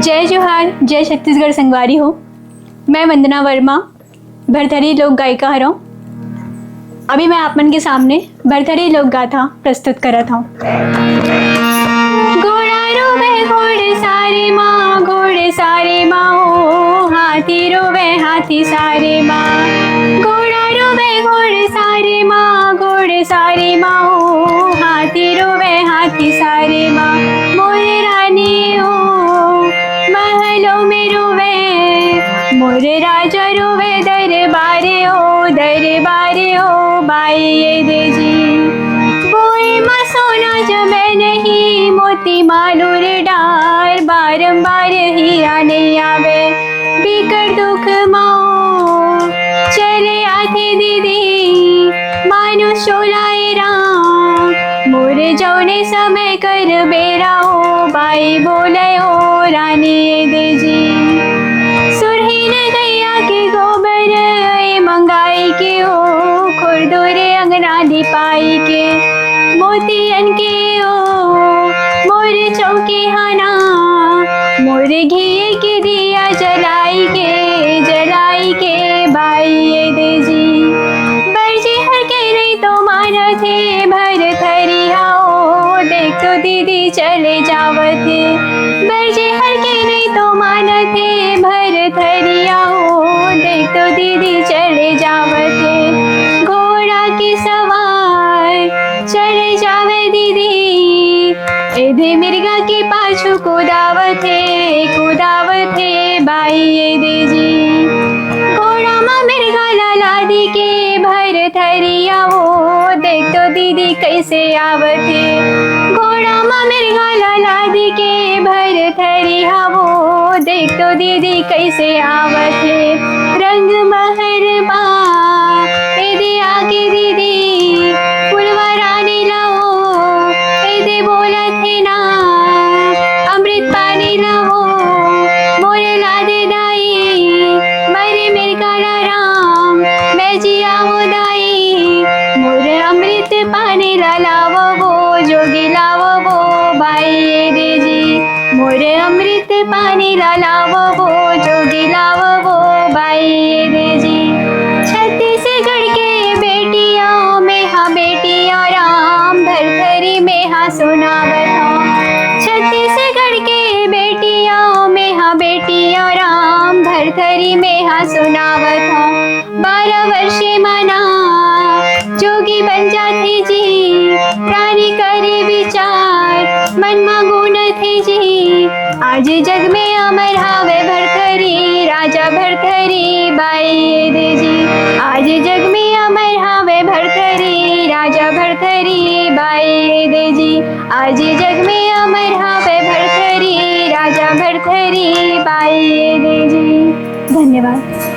जय जोहार, जय छत्तीसगढ़ संगवारी हो। मैं वंदना वर्मा भरथरी लोक गायिका हूँ। अभी मैं आप मन के सामने भरथरी लोक गाथा प्रस्तुत करत हूँ। घोड़ा रोवे घोड़े सारे माँ, घोड़े सारे माँ हो, हाथी रोवे हाथी सारे माँ। घोड़ा रोवे घोड़े सारे माँ, घोड़े सारे माँ हो, हाथी रोवे हाथी सारे माँ। मोरे रानी हो महलों में रोवे, मोरे राजा रोवे दरबारे हो बाई ये दे जी। बोए माँ सोना जमे नहीं, मोती मालूर डार, बारंबार ही आने आवे बिकर दुख माओ। चले आते दीदी मानो शोलाए राम, मोरे जौने समय कर बेरा हो, बाई बोले हो रानी ये दे जी। सुरहीन गैया के गोबर ए मंगाई के हो, खुरदुरे अंगना लिपाई के, मोतियन के हो मोरे चौके हाना, मोरे घी के दिया जलाई के बाई ये दे जी। बरजे हर के नहीं तो माना थे भर थरिया हो, देख तो दीदी चले जावत थे। बरजे हर के नहीं तो माना थे भर थरिया हो, देख तो दीदी चले जावत थे। घोड़ा की सवार चले जावे दीदी, एधे मिर्गा के पाछू कूदावत है बाई ये दे जी। घोड़ा माँ मिर्गा लाला दी के भर थरिया हो, देख तो दीदी कैसे आवत है। घोड़ा माँ मिर्गा लाला दी के भर थरिया हो, देख तो दीदी कैसे आवत है। रंग महर बा एदे आगे दीदी, फुलवा रानी लाओ एदे बोलत है ना, अमृत पानी लाओ मोरे लादे दाई, मरे मेरे काला राम मैं जिया वो दाई। मोरे अमृत पानी लावो वो जोगी लावो वो बाई ये दे जी। मोरे अमृत पानी लावो वो जोगी लावो वो बाई ये दे जी। छत्तीसगढ़ के बेटियों में हाँ बेटियाँ राम, भरथरी में हाँ सुनावत हूँ। छत्तीसगढ़ के बेटियों में हाँ बेटियाँ राम, भरथरी में हाँ सुनावत हूँ। 12 वर्षे मना जोगी बन जाती जी, रानी करे विचार मन मांगुन थे जी। आज जग में अमर हावे भरथरी, राजा भरथरी बाई ये दे जी। आज जग में अमर हावे भरथरी, राजा भरथरी बाई ये दे जी। आज जग में अमर हावे भरथरी, राजा भरथरी बाई ये दे जी। धन्यवाद।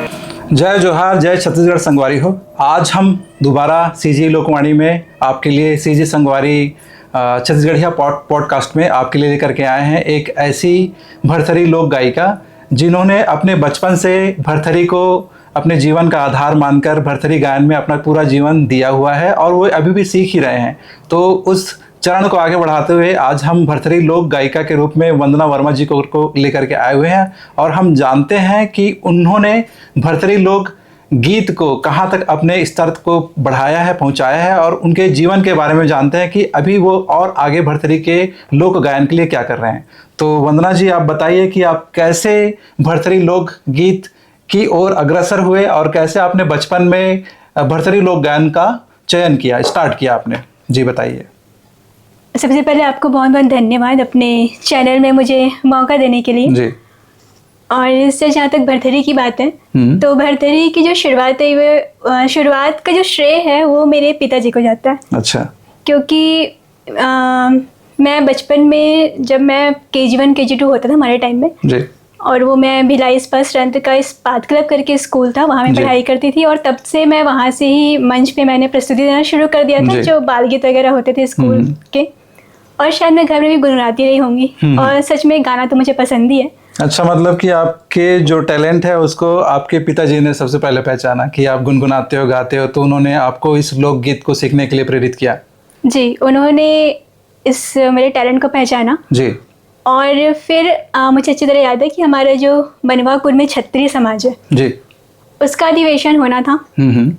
जय जोहार, जय छत्तीसगढ़ संगवारी हो। आज हम दोबारा सीजी लोकवाणी में आपके लिए सीजी संगवारी छत्तीसगढ़िया पॉडकास्ट में आपके लिए लेकर के आए हैं एक ऐसी भरथरी लोक गायिका जिन्होंने अपने बचपन से भरथरी को अपने जीवन का आधार मानकर भरथरी गायन में अपना पूरा जीवन दिया हुआ है और वो अभी भी सीख ही रहे हैं। तो उस चरण को आगे बढ़ाते हुए आज हम भरथरी लोक गायिका के रूप में वंदना वर्मा जी को लेकर के आए हुए हैं और हम जानते हैं कि उन्होंने भरथरी लोक गीत को कहाँ तक अपने स्तर को बढ़ाया है, पहुँचाया है और उनके जीवन के बारे में जानते हैं कि अभी वो और आगे भरथरी के लोक गायन के लिए क्या कर रहे हैं। तो वंदना जी, आप बताइए कि आप कैसे भरथरी लोक गीत की ओर अग्रसर हुए और कैसे आपने बचपन में भरथरी लोक गायन का चयन किया, स्टार्ट किया आपने, जी बताइए। सबसे पहले आपको बहुत बहुत धन्यवाद अपने चैनल में मुझे मौका देने के लिए जी। और इससे जहाँ तक भरथरी की बात है तो भरथरी की जो शुरुआत है वो शुरुआत का जो श्रेय है वो मेरे पिताजी को जाता है। अच्छा। क्योंकि मैं बचपन में जब मैं KG1 KG2 होता था हमारे टाइम में जी, और वो मैं भिलाई इस्पात स्ट्रेंथ का इस्पात क्लब करके स्कूल था, वहाँ मैं पढ़ाई करती थी और तब से मैं वहाँ से ही मंच पे मैंने प्रस्तुति देना शुरू कर दिया था, जो बाल गीत वगैरह होते थे स्कूल के। और शायद मैं घर में भी गुनगुनाती रही होंगी और सच में गाना तो मुझे पसंद ही है। अच्छा, मतलब कि आपके जो टैलेंट है उसको आपके पिताजी ने सबसे पहले पहचाना कि आप गुनगुनाते हो, गाते हो, तो उन्होंने आपको इस लोकगीत को सीखने के लिए प्रेरित किया। जी, उन्होंने इस मेरे टैलेंट को पहचाना जी और फिर मुझे अच्छी तरह याद है कि हमारा जो बनवाकुर में क्षत्रिय समाज है जी। उसका अधिवेशन होना था। हम्म।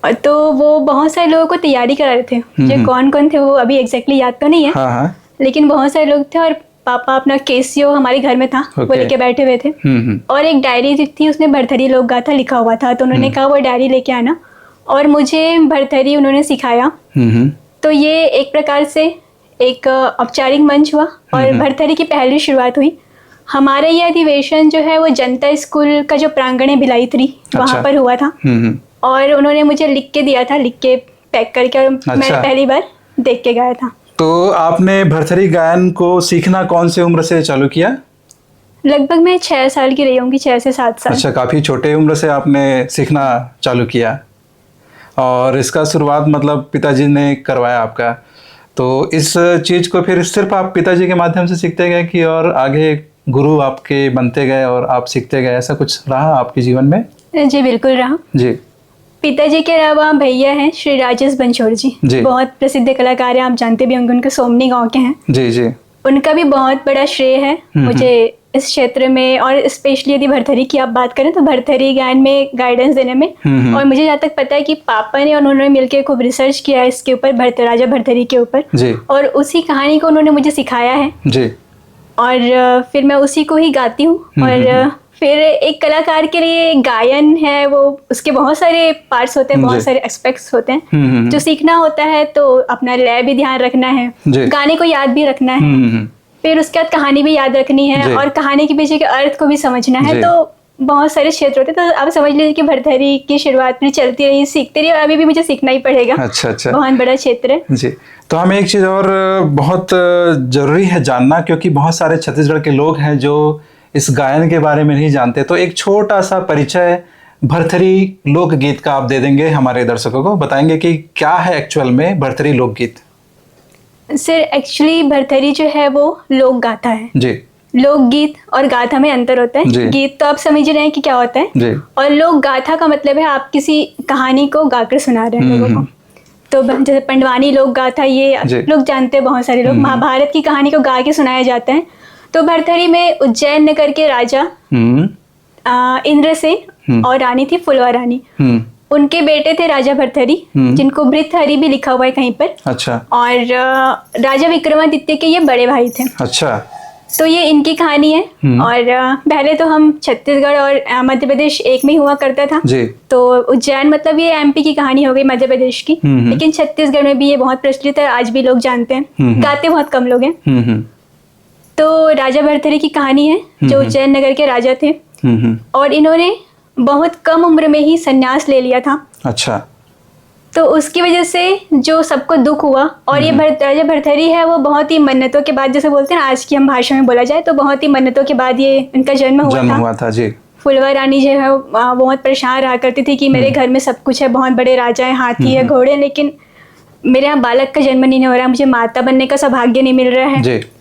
और तो वो बहुत सारे लोगों को तैयारी करा रहे थे। मुझे कौन कौन थे वो अभी एग्जैक्टली याद तो नहीं है। हाँ हाँ। लेकिन बहुत सारे लोग थे और पापा अपना केसीओ हमारे घर में था वो लेके बैठे हुए थे। और एक डायरी थी उसमें भरथरी लोक गाथा लिखा हुआ था, तो उन्होंने कहा वो डायरी लेके आना और मुझे भरथरी उन्होंने सिखाया। तो ये एक प्रकार से एक औपचारिक मंच हुआ और भरथरी की पहली शुरुआत हुई। हमारा ये अधिवेशन जो है वो जनता स्कूल का जो प्रांगण है भिलाई वहाँ पर हुआ था। और उन्होंने मुझे लिख के दिया था, लिख के पैक करके, और मैं पहली बार देख के गाया था। तो आपने भरथरी गायन को सीखना कौन से उम्र से चालू किया? लगभग मैं 6 साल की रही होंगी, 6 से 7 साल। अच्छा, काफ़ी छोटे उम्र से आपने सीखना चालू किया और इसका शुरुआत मतलब पिताजी ने करवाया आपका। तो इस चीज़ को फिर सिर्फ आप पिताजी के माध्यम से सीखते गए कि और आगे गुरु आपके बनते गए और आप सीखते गए, ऐसा कुछ रहा आपके जीवन में? जी बिल्कुल रहा जी। पिताजी के अलावा भैया हैं श्री राजेश बंछोड़ जी, बहुत प्रसिद्ध कलाकार हैं, आप जानते भी होंगे, उनके सोमनी गांव के हैं। जी जी। उनका भी बहुत बड़ा श्रेय है मुझे इस क्षेत्र में, और स्पेशली यदि भरथरी की आप बात करें तो भरथरी गायन में गाइडेंस देने में। और मुझे जहाँ तक पता है कि पापा ने और उन्होंने मिलकर खूब रिसर्च किया है इसके ऊपर, राजा भरथरी के ऊपर, और उसी कहानी को उन्होंने मुझे सिखाया है जी। और फिर मैं उसी को ही गाती हूँ। और फिर एक कलाकार के लिए गायन है वो, उसके बहुत सारे पार्ट्स होते हैं, बहुत सारे एस्पेक्ट्स होते हैं जो सीखना होता है। तो अपना लय भी ध्यान रखना है, गाने को याद भी रखना है, फिर उसके बाद कहानी भी याद रखनी है और कहानी के पीछे के अर्थ को भी समझना है। तो बहुत सारे क्षेत्र होते हैं। तो आप समझ लीजिए कि भरथरी की शुरुआत में चलती रही, सीखती रही, और अभी भी मुझे सीखना ही पड़ेगा। अच्छा अच्छा, बहुत बड़ा क्षेत्र है जी। तो हमें एक चीज़ और बहुत जरूरी है जानना, क्योंकि बहुत सारे छत्तीसगढ़ के लोग हैं जो इस गायन के बारे में नहीं जानते। तो एक छोटा सा परिचय भरथरी लोकगीत का आप दे देंगे हमारे दर्शकों को, बताएंगे कि क्या है एक्चुअल में भरथरी लोकगीत? सर एक्चुअली भरथरी जो है वो लोक गाथा है जी। लोकगीत और गाथा में अंतर होता है। गीत तो आप समझ रहे हैं कि क्या होता है जी। और लोक गाथा का मतलब है आप किसी कहानी को गाकर सुना रहे हैं लोगों को। तो जैसे पंडवानी लोक गाथा ये लोग जानते हैं, बहुत सारे लोग महाभारत की कहानी को गा के सुनाया जाता है। तो भरथरी में उज्जैन नगर के राजा इंद्रसेन और रानी थी फुलवा रानी, उनके बेटे थे राजा भरथरी, जिनको भृतहरि भी लिखा हुआ है कहीं पर। अच्छा। और राजा विक्रमादित्य के ये बड़े भाई थे। अच्छा। तो ये इनकी कहानी है। और पहले तो हम छत्तीसगढ़ और मध्य प्रदेश एक में हुआ करता था जी। तो उज्जैन मतलब ये एमपी की कहानी हो गई, मध्य प्रदेश की। लेकिन छत्तीसगढ़ में भी ये बहुत प्रचलित है, आज भी लोग जानते हैं, गाते बहुत कम लोग हैं। तो राजा भरथरी की कहानी है जो उज्जैन नगर के राजा थे और इन्होंने बहुत कम उम्र में ही संन्यास ले लिया था। अच्छा। तो उसकी वजह से जो सबको दुख हुआ, और ये राजा भरथरी है वो बहुत ही मन्नतों के बाद, जैसे बोलते हैं आज की हम भाषा में बोला जाए तो बहुत ही मन्नतों के बाद ये इनका जन्म हुआ था जी। फुलवा रानी जो है बहुत परेशान रहा करती थी कि मेरे घर में सब कुछ है, बहुत बड़े राजा है, हाथी है, घोड़े, लेकिन मेरे यहाँ बालक का जन्म नहीं हो रहा, मुझे माता बनने का सौभाग्य नहीं मिल रहा है।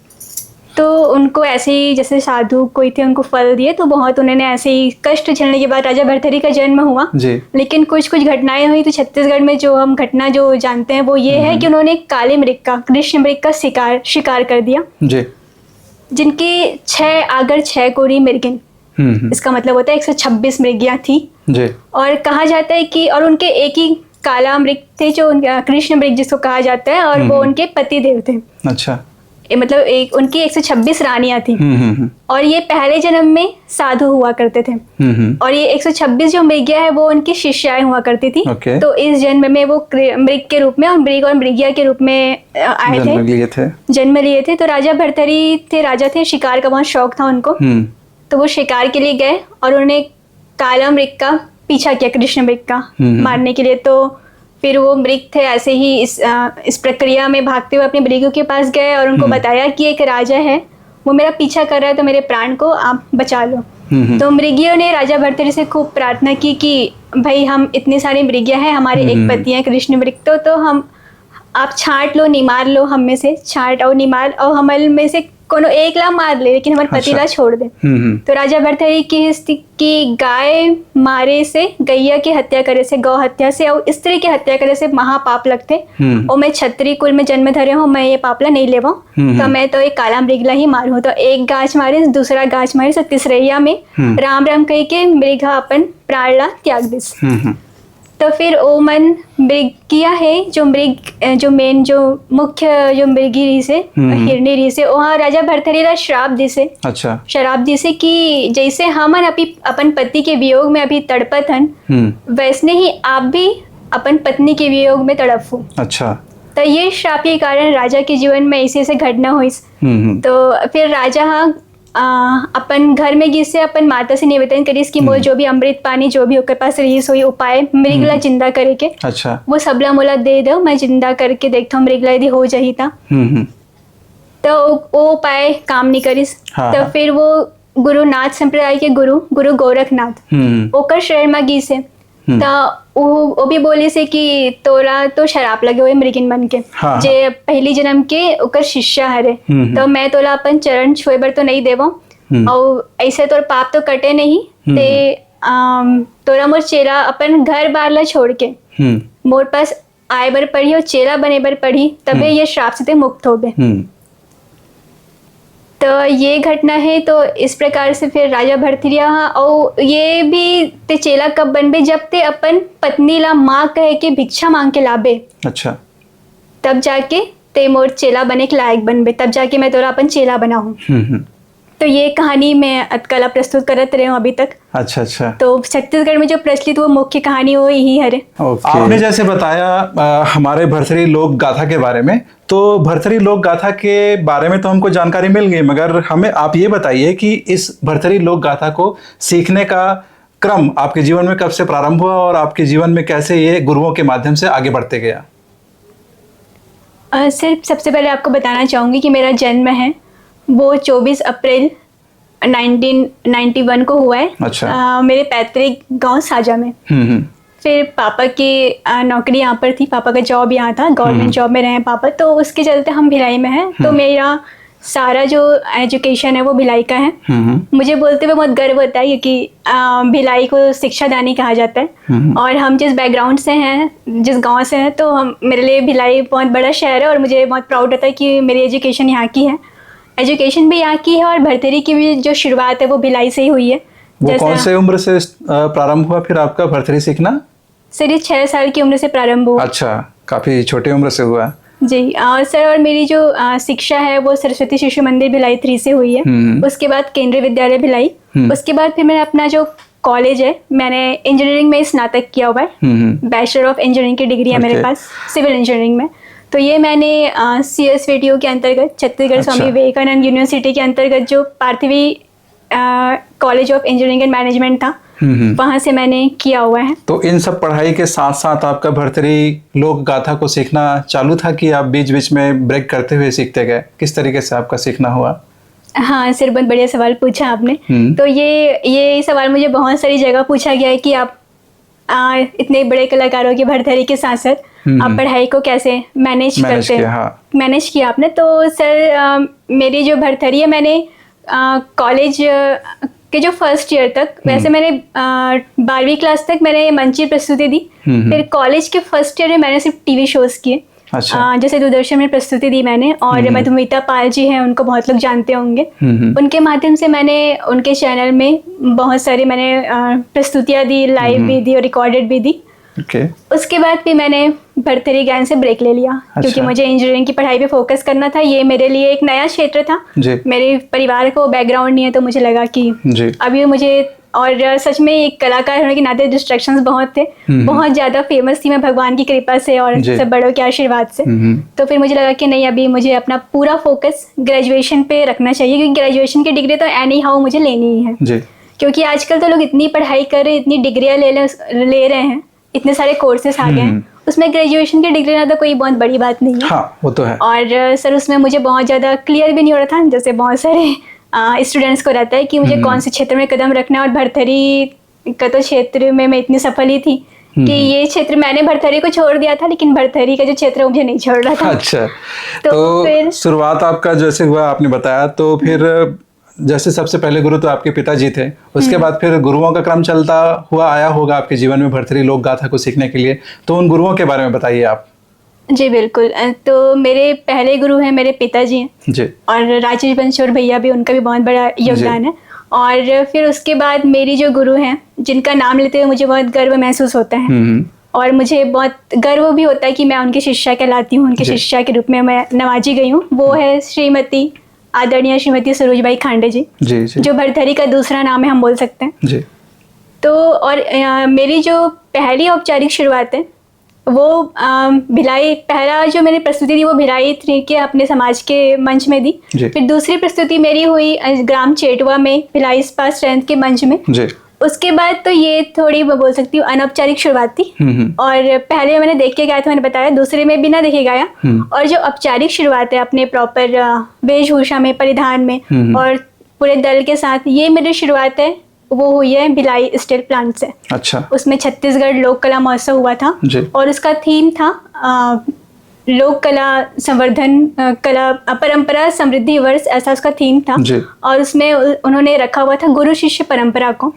तो उनको ऐसे ही जैसे साधु कोई थे उनको फल दिए, तो बहुत उन्होंने ऐसे ही कष्ट झेलने के बाद राजा भरथरी का जन्म हुआ जी। लेकिन कुछ कुछ घटनाएं हुई। तो छत्तीसगढ़ में जो हम घटना जो जानते हैं वो ये है कि उन्होंने काले मृग का, कृष्ण मृग का शिकार कर दिया जी। जिनकी 6 कोरी मृगिन, इसका मतलब होता है 126 मृगियां थी जी। और कहा जाता है कि और उनके एक ही काला मृग थे जो कृष्ण मृग जिसको कहा जाता है, और वो उनके पति देव थे। अच्छा। मतलब उनकी 126 रानियां थी और ये पहले जन्म में साधु हुआ करते थे। और ये 126 जो मृगिया है वो उनकी शिष्याएं हुआ करती थी। तो इस जन्म में वो मृग के रूप में और मृग और मृगिया के रूप में आए थे, जन्म लिए थे। तो राजा भरथरी थे, राजा थे, शिकार का बहुत शौक था उनको। तो वो शिकार के लिए गए और उन्होंने काला मृग का पीछा किया, कृष्ण मृग का मारने के लिए। तो फिर वो मृग थे ऐसे ही इस प्रक्रिया में भागते हुए अपने मृगों के पास गए और उनको बताया कि एक राजा है वो मेरा पीछा कर रहा है, तो मेरे प्राण को आप बचा लो। तो मृगियों ने राजा भरथरी से खूब प्रार्थना की कि भाई हम इतनी सारी मृगियां हैं, हमारे एक पति हैं कृष्ण मृग, तो हम आप छांट लो, निमार लो, हम में से छांट और निमार और हमल में से कोनो एक ला मार ले लेकिन हमारे पति अच्छा। ला छोड़ दे। तो राजा भर्तृहरि की गाय मारे से, गैया की हत्या करे से, गौ हत्या से और स्त्री की हत्या करे से महापाप लगते। और मैं क्षत्रिय कुल में जन्म धरे हूँ, मैं ये पापला नहीं लेवा। तो मैं तो एक काला मृगला ही मारू। तो एक गाछ मारे, दूसरा गाछ मारे, तो तीसरैया में राम राम कह के मृगा अपन प्राण ला त्याग दिस। तो फिर ओ मन मृगिया है जो जो मेन जो मुख्य जो मृगी रही से, हिरणी रही से, वहाँ राजा भर्तृहरि ला श्राप दिसे। अच्छा। शराब दिसे कि जैसे हमन अभी अपन पति के वियोग में अभी तड़पत हन, वैसने ही आप भी अपन पत्नी के वियोग में तड़पो। अच्छा। तो ये श्राप के कारण राजा के जीवन में ऐसे ऐसे घटना हुई। तो फिर राजा अपन घर में गई से अपन माता से निवेदन करीस कि मोर जो भी अमृत पानी जो भी ओकर पास रहीस हुई उपाय मृगला जिंदा करे के, अच्छा, वो सबला मोला दे दो, मैं जिंदा करके देखता हूँ मृगला यदि हो जाही था। तो वो उपाय काम नहीं करीस। हाँ, तो फिर वो गुरुनाथ संप्रदाय के गुरु गोरखनाथ ओकर शरण में गई से। तो वो भी बोले से कि तोरा तो शराब लगे हुए मृगिन मन के, हाँ, जे पहली जन्म के ओकर शिष्या हरे। तो मैं तोला अपन चरण छुए बर तो नहीं देवो, और ऐसे तोर पाप तो कटे नहीं ते तोरा मोर चेला अपन घर बार ला छोड़ के मोर पास आए बर पढ़ी और चेला बने बर पढ़ी, तबे ये श्राप से ते मुक्त होबे। तो ये घटना है। तो इस प्रकार से फिर राजा भर्तृहरि और ये भी ते चेला कब बनबे, जब ते अपन पत्नी ला माँ कह के भिक्षा मांग के लाबे। अच्छा। तब जाके ते मोर चेला बने के लायक बनबे, तब जाके मैं तोरा अपन चेला बना हूँ। तो ये कहानी मैं अतकला प्रस्तुत करत रहे हूँ अभी तक। अच्छा अच्छा। तो छत्तीसगढ़ में जो प्रचलित वो मुख्य कहानी वो यही है। आपने जैसे बताया हमारे भर्तृहरि लोक गाथा के बारे में, तो भर्तृहरि लोक गाथा के बारे में तो हमको जानकारी मिल गई, मगर हमें आप ये बताइए कि इस भर्तृहरि लोक गाथा को सीखने का क्रम आपके जीवन में कब से प्रारंभ हुआ और आपके जीवन में कैसे ये गुरुओं के माध्यम से आगे बढ़ते गया? सिर्फ सबसे पहले आपको बताना चाहूँगी कि मेरा जन्म है वो 24 अप्रैल 1991 को हुआ है। अच्छा। मेरे पैतृक गांव साजा में। फिर पापा की नौकरी यहाँ पर थी, पापा का जॉब यहाँ था, गवर्नमेंट जॉब में रहे पापा, तो उसके चलते हम भिलाई में हैं। तो मेरा सारा जो एजुकेशन है वो भिलाई का है। मुझे बोलते हुए बहुत गर्व होता है क्योंकि भिलाई को शिक्षा दानी कहा जाता है। और हम जिस बैकग्राउंड से हैं, जिस गांव से हैं, तो हम मेरे लिए भिलाई बहुत बड़ा शहर है और मुझे बहुत प्राउड होता है कि मेरी एजुकेशन यहाँ की है। एजुकेशन भी यहाँ की है और भर्तृहरि की भी जो शुरुआत है वो भिलाई से ही हुई है। वो कौन से उम्र से प्रारंभ हुआ फिर आपका भर्तृहरि सीखना? सर ये 6 साल की उम्र से प्रारंभ हुआ। अच्छा, काफी छोटे उम्र से हुआ जी। सर और मेरी जो शिक्षा है वो सरस्वती शिशु मंदिर भिलाई 3 से हुई है। उसके बाद केंद्रीय विद्यालय भिलाई। उसके बाद फिर मैंने अपना जो कॉलेज है, मैंने इंजीनियरिंग में स्नातक किया हुआ है। बैचलर ऑफ इंजीनियरिंग की डिग्री है मेरे पास सिविल इंजीनियरिंग में। तो ये मैंने CSVTO के अंतर्गत छत्तीसगढ़ स्वामी विवेकानंद यूनिवर्सिटी के अंतर्गत जो Parthivi college of engineering and management था, वहाँ से मैंने किया हुआ है। तो इन सब पढ़ाई के साथ साथ आपका भर्तृहरि लोक गाथा को सीखना चालू था कि आप बीच बीच में ब्रेक करते हुए सीखते गए? किस तरीके से आपका सीखना हुआ? हाँ सर, बहुत बढ़िया सवाल पूछा आपने। तो ये सवाल मुझे बहुत सारी जगह पूछा गया है कि आप इतने बड़े कलाकारों की भर्तृहरि के साथ साथ आप पढ़ाई को कैसे मैनेज करते हैं? मैनेज किया आपने। तो सर मेरी जो भर्तृहरि है, मैंने कॉलेज के जो फर्स्ट ईयर तक, वैसे मैंने 12वीं क्लास तक मैंने मंची प्रस्तुति दी। फिर कॉलेज के फर्स्ट ईयर में मैंने सिर्फ टीवी शोज किए। अच्छा। जैसे दूरदर्शन में प्रस्तुतियां दी मैंने, और मधुमिता पाल जी हैं, उनको बहुत लोग जानते होंगे। उनके माध्यम से मैंने उनके चैनल में बहुत सारी मैंने प्रस्तुतियां दी, लाइव भी दी और रिकॉर्डेड भी दी। उसके बाद भी मैंने भर्तृहरि ज्ञान से ब्रेक ले लिया। अच्छा। क्योंकि मुझे इंजीनियरिंग की पढ़ाई पे फोकस करना था। ये मेरे लिए एक नया क्षेत्र था। मेरे परिवार को बैकग्राउंड नहीं है, तो मुझे लगा कि अभी मुझे, और सच में एक कलाकार होने के नाते डिस्ट्रैक्शंस बहुत थे, बहुत ज्यादा फेमस थी मैं भगवान की कृपा से और सब बड़ों के आशीर्वाद से। तो फिर मुझे लगा कि नहीं, अभी मुझे अपना पूरा फोकस ग्रेजुएशन पे रखना चाहिए, क्योंकि ग्रेजुएशन की डिग्री तो एनी हाउ मुझे लेनी ही है। क्योंकि आजकल तो लोग इतनी पढ़ाई कर रहे हैं, इतनी डिग्रियां ले रहे हैं, इतने सारे कोर्सेस आ गए हैं, उसमें ग्रेजुएशन की डिग्री ना तो कोई बहुत बड़ी बात नहीं है। हाँ, वो तो है। और सर उसमें मुझे बहुत ज़्यादा क्लियर भी नहीं हो रहा था, जैसे बहुत सारे स्टूडेंट्स को रहता है कि मुझे कौन से क्षेत्र में कदम रखना है। और भर्तृहरि का तो क्षेत्र में मैं इतनी सफल ही थी कि ये क्षेत्र मैंने भरथरी को छोड़ दिया था, लेकिन भरथरी का जो क्षेत्र है मुझे नहीं छोड़ रहा था। अच्छा, तो फिर शुरुआत आपका जैसे हुआ आपने बताया, तो फिर जैसे सबसे पहले गुरु तो आपके पिताजी थे, उसके बाद फिर गुरुओं का क्रम चलता हुआ आया होगा आपके जीवन में भरथरी लोक गाथा को सीखने के लिए, तो उन गुरुओं के बारे में बताइए आप। जी बिल्कुल। तो मेरे पहले गुरु हैं मेरे पिताजी हैं जी। और राजेश बंशोर भैया भी, उनका भी बहुत बड़ा योगदान है। और फिर उसके बाद मेरी जो गुरु हैं, जिनका नाम लेते हुए मुझे बहुत गर्व महसूस होता है और मुझे बहुत गर्व भी होता है कि मैं उनकी शिष्या कहलाती हूँ, उनकी शिष्या के रूप में मैं नवाजी गई हूँ। वो है श्रीमती आदरणीय श्रीमती सरोजबाई खांडे जी, जो भरथरी का दूसरा नाम है, हम बोल सकते हैं जी। तो और मेरी जो पहली औपचारिक शुरुआत है वो भिलाई, पहला जो मेरी प्रस्तुति थी वो भिलाई 3 के अपने समाज के मंच में दी। फिर दूसरी प्रस्तुति मेरी हुई ग्राम चेटवा में भिलाई इस्पात स्ट्रेंथ के मंच में। उसके बाद तो ये थोड़ी मैं बोल सकती हूँ अनौपचारिक शुरुआत थी। और पहले मैंने देख के गाया था, मैंने बताया, दूसरे में बिना देखे गाया। और जो औपचारिक शुरुआत है अपने प्रॉपर वेशभूषा में, परिधान में और पूरे दल के साथ, ये मेरी शुरुआत है वो हुई है भिलाई स्टील प्लांट से। अच्छा। उसमें छत्तीसगढ़ लोक कला महोत्सव हुआ था और उसका थीम था लोक कला संवर्धन, कला परंपरा समृद्धि वर्ष, ऐसा उसका थीम था। और उसमें उन्होंने रखा हुआ था गुरु शिष्य परंपरा को।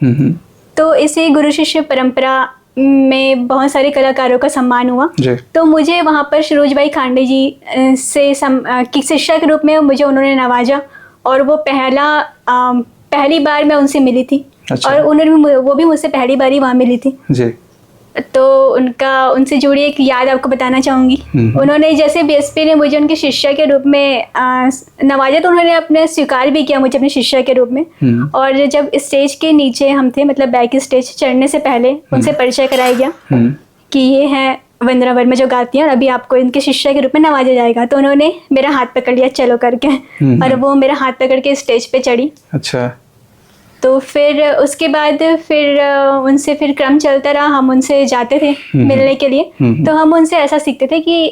तो इसी गुरु शिष्य परंपरा में बहुत सारे कलाकारों का सम्मान हुआ। तो मुझे वहाँ पर सरोजबाई खांडे जी से की शिष्या के रूप में मुझे उन्होंने नवाजा और वो पहली बार मैं उनसे मिली थी। अच्छा। और उन्होंने वो भी मुझसे पहली बार ही वहाँ मिली थी जी। तो उनसे जुड़ी एक याद आपको बताना चाहूँगी। उन्होंने जैसे बीएसपी ने मुझे उनके शिष्या के रूप में नवाजा, तो उन्होंने अपने स्वीकार भी किया मुझे अपने शिष्या के रूप में। और जब स्टेज के नीचे हम थे, मतलब बैक स्टेज चढ़ने से पहले उनसे परिचय कराया गया कि ये है वंदना वर्मा जो गाती हैं और अभी आपको इनके शिष्या के रूप में नवाजा जाएगा। तो उन्होंने मेरा हाथ पकड़ लिया चलो करके और वो मेरा हाथ पकड़ के स्टेज पे चढ़ी। अच्छा। तो फिर उसके बाद फिर उनसे फिर क्रम चलता रहा, हम उनसे जाते थे मिलने के लिए। तो हम उनसे ऐसा सीखते थे कि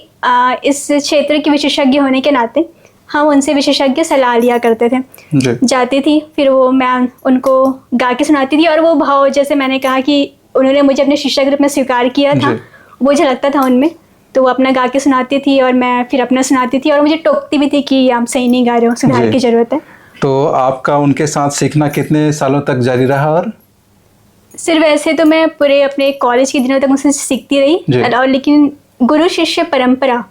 इस क्षेत्र के विशेषज्ञ होने के नाते हम उनसे विशेषज्ञ सलाह लिया करते थे। जाती थी, फिर वो मैं उनको गा के सुनाती थी और वो भाव, जैसे मैंने कहा कि उन्होंने मुझे अपने शिष्या के रूप में स्वीकार किया था, वो झलकता था उनमें। तो वो अपना गा के सुनाती थी और मैं फिर अपना सुनाती थी और मुझे टोकती भी थी कि आप सही नहीं गा रहे हो, सुधार की जरूरत है। तो आपका उनके साथ सीखना कितने सालों तक जारी रहा? और सिर्फ ऐसे तो मैं पूरे अपने कॉलेज के दिनों तक उनसे सीखती रही और लेकिन गुरु शिष्य परंपरा,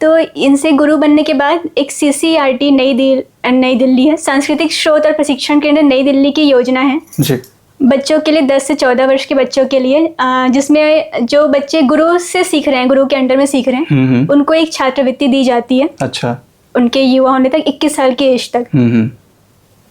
तो इनसे गुरु बनने के बाद एक CCRT नई दिल्ली है, सांस्कृतिक स्रोत और प्रशिक्षण केंद्र नई दिल्ली की योजना है जी। बच्चों के लिए 10 से 14 वर्ष के बच्चों के लिए, जिसमें जो बच्चे गुरु से सीख रहे हैं, गुरु के अंडर में सीख रहे हैं, उनको एक छात्रवृत्ति दी जाती है। अच्छा। उनके युवा होने तक, 21 साल की एज तक।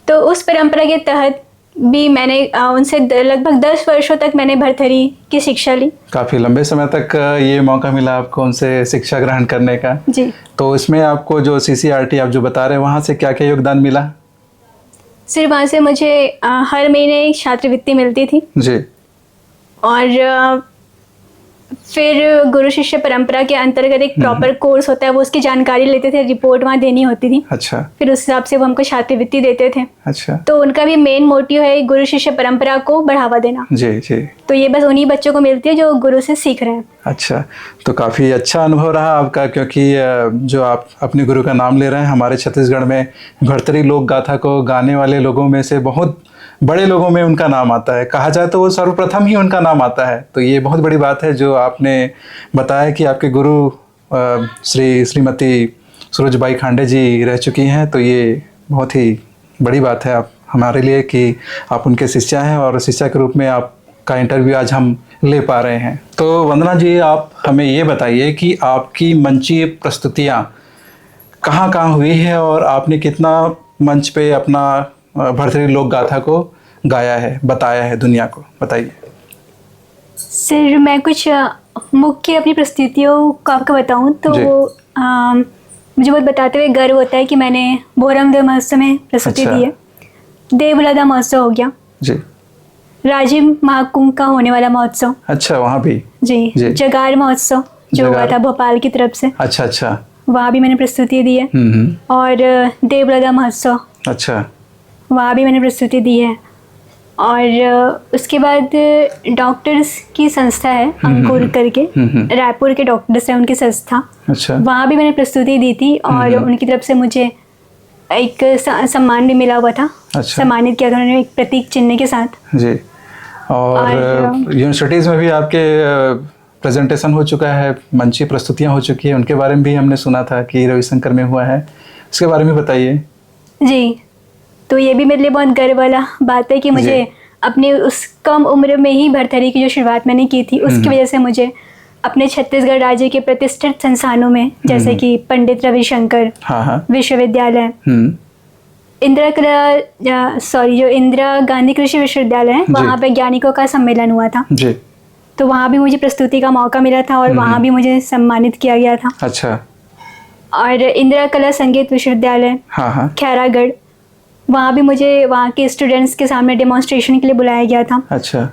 तो उस परंपरा के तहत भी मैंने उनसे लगभग 10 वर्षों तक मैंने भरथरी की शिक्षा ली। काफी लंबे समय तक ये मौका मिला आपको उनसे शिक्षा ग्रहण करने का जी। तो इसमें आपको जो CCRT आप जो बता रहे हैं, वहाँ से क्या क्या योगदान मिला? सिर्फ वहाँ से मुझे हर महीने एक छात्रवृत्ति मिलती थी जी। और फिर गुरु शिष्य परंपरा के अंतर्गत एक प्रॉपर कोर्स होता है, वो उसकी जानकारी लेते थे, रिपोर्ट वहाँ देनी होती थी। अच्छा। फिर उस हिसाब से वो हमको छात्रवृत्ति देते थे। अच्छा। तो उनका भी मेन मोटिव है गुरु शिष्य परंपरा को बढ़ावा देना जी जी। तो ये बस उन्हीं बच्चों को मिलती है जो गुरु से सीख रहे हैं। अच्छा, तो काफ़ी अच्छा अनुभव रहा आपका, क्योंकि जो आप अपने गुरु का नाम ले रहे हैं, हमारे छत्तीसगढ़ में भरथरी लोक गाथा को गाने वाले लोगों में से बहुत बड़े लोगों में उनका नाम आता है। कहा जाए तो वो सर्वप्रथम ही उनका नाम आता है। तो ये बहुत बड़ी बात है जो आपने बताया कि आपके गुरु श्रीमती सरोजबाई खांडे जी रह चुकी हैं। तो ये बहुत ही बड़ी बात है आप हमारे लिए कि आप उनके शिष्या हैं और शिष्या के रूप में आपका इंटरव्यू आज हम ले पा रहे हैं। तो वंदना जी, आप हमें ये बताइए कि आपकी मंचीय प्रस्तुतियाँ कहाँ कहाँ हुई है और आपने कितना मंच पे अपना भरथरी लोक गाथा को गाया है, बताया है दुनिया को, बताइए। सर, मैं कुछ मुख्य अपनी प्रस्तुतियों को आपको बताऊं तो मुझे बहुत बताते हुए गर्व होता है कि मैंने बोरमदेव महोत्सव में प्रस्तुति दी है। देवलदा महोत्सव हो गया जी, राजीव महाकुंभ का होने वाला महोत्सव, अच्छा वहाँ भी जी। जगार महोत्सव जो हुआ था भोपाल की तरफ से, अच्छा अच्छा, वहाँ भी मैंने प्रस्तुति दी है। और देवलदा महोत्सव, अच्छा, वहाँ भी मैंने प्रस्तुति दी है। और उसके बाद डॉक्टर्स की संस्था है अंकुर करके, रायपुर के डॉक्टर्स हैं उनकी संस्था, अच्छा। वहाँ भी मैंने प्रस्तुति दी थी और उनकी तरफ से मुझे एक सम्मान भी मिला हुआ था। अच्छा। सम्मानित किया था उन्होंने एक प्रतीक चिन्ह के साथ जी। और यूनिवर्सिटीज़ में भी आपके प्रेजेंटेशन हो चुका है, मंची प्रस्तुतियाँ हो चुकी हैं, उनके बारे में भी हमने सुना था कि रविशंकर में हुआ है, इसके बारे में बताइए। जी, तो ये भी मेरे लिए बहुत गर्व वाला बात है कि मुझे अपने उस कम उम्र में ही भरथरी की जो शुरुआत मैंने की थी उसकी वजह से मुझे अपने छत्तीसगढ़ राज्य के प्रतिष्ठित संस्थानों में जैसे कि पंडित रविशंकर विश्वविद्यालय, जो इंदिरा गांधी कृषि विश्वविद्यालय है, वहाँ वैज्ञानिकों का सम्मेलन हुआ था जी। तो वहाँ भी मुझे प्रस्तुति का मौका मिला था और वहाँ भी मुझे सम्मानित किया गया था। अच्छा। और इंदिरा कला संगीत विश्वविद्यालय खैरागढ़, वहाँ भी मुझे वहाँ के स्टूडेंट्स के सामने डेमोन्स्ट्रेशन के लिए बुलाया गया था। अच्छा।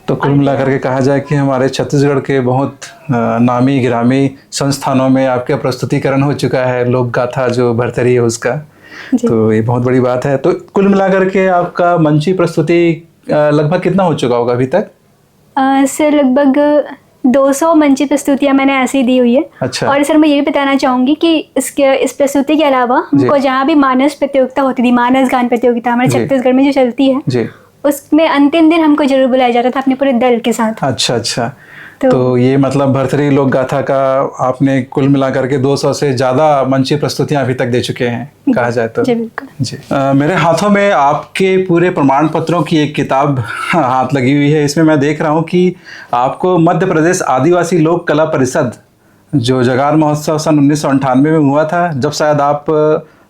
तो कुल मिलाकर के कहा जाए कि हमारे छत्तीसगढ़ के बहुत नामी गिरामी संस्थानों में आपका प्रस्तुतिकरण हो चुका है, लोक गाथा जो भरथरी है उसका, तो ये बहुत बड़ी बात है। तो कुल मिलाकर के आपका मंची प्रस्तुति लगभग कितना हो चुका होगा अभी तक? सर लगभग 200 मंची प्रस्तुतियां मैंने ऐसे ही दी हुई है। अच्छा। और सर मैं ये भी बताना चाहूँगी कि इस प्रस्तुति के अलावा हमको जहाँ भी मानस प्रतियोगिता होती थी, मानस गान प्रतियोगिता हमारे छत्तीसगढ़ में जो चलती है, उसमें अंतिम दिन हमको जरूर बुलाया जाता था अपने पूरे दल के साथ। अच्छा अच्छा। तो ये मतलब भरथरी लोक गाथा का आपने कुल मिलाकर के 200 से ज़्यादा मंची प्रस्तुतियां अभी तक दे चुके हैं कहा जाए तो। जी बिल्कुल जी। मेरे हाथों में आपके पूरे प्रमाण पत्रों की एक किताब हाथ लगी हुई है। इसमें मैं देख रहा हूँ कि आपको मध्य प्रदेश आदिवासी लोक कला परिषद जो जगार महोत्सव सन 1998 में हुआ था, जब शायद आप